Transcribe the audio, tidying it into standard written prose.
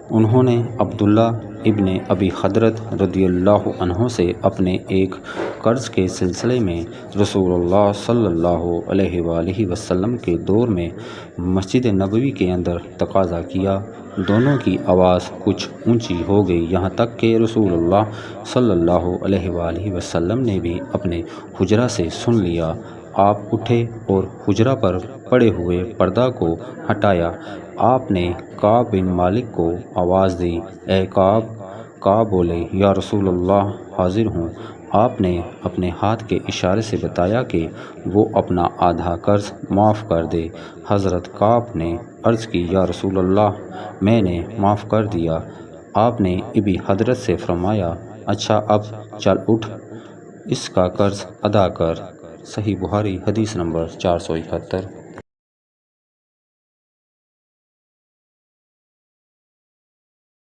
انہوں نے عبداللہ ابن ابی حضرت رضی اللہ عنہ سے اپنے ایک قرض کے سلسلے میں رسول اللہ صلی اللہ علیہ وآلہ وسلم کے دور میں مسجد نبوی کے اندر تقاضا کیا۔ دونوں کی آواز کچھ اونچی ہو گئی، یہاں تک کہ رسول اللہ صلی اللہ علیہ وآلہ وسلم نے بھی اپنے حجرہ سے سن لیا۔ آپ اٹھے اور حجرہ پر پڑے ہوئے پردہ کو ہٹایا۔ آپ نے کعب بن مالک کو آواز دی، اے کعب! کعب بولے، یا رسول اللہ، حاضر ہوں۔ آپ نے اپنے ہاتھ کے اشارے سے بتایا کہ وہ اپنا آدھا قرض معاف کر دے۔ حضرت کعب نے عرض کی، یا رسول اللہ، میں نے معاف کر دیا۔ آپ نے ابی حضرت سے فرمایا، اچھا اب چل اٹھ، اس کا قرض ادا کر۔ صحیح بخاری حدیث نمبر 471۔